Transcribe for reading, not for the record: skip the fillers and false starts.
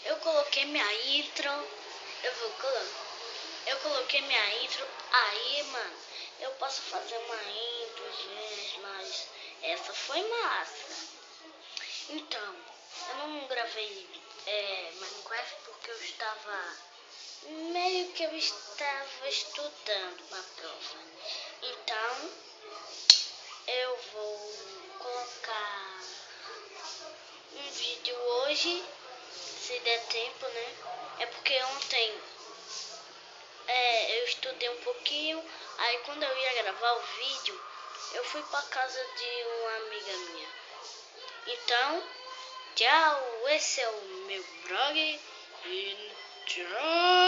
Eu coloquei minha intro. Eu coloquei minha intro. Aí, mano, eu posso fazer uma intro, gente, mas essa foi massa. Então, eu não gravei Minecraft porque eu estava estudando para a prova. Então, eu vou colocar um vídeo hoje, se der tempo, né? É porque ontem eu estudei um pouquinho, aí quando eu ia gravar o vídeo, eu fui para casa de uma amiga minha. Então, tchau, esse é o meu blog e tchau.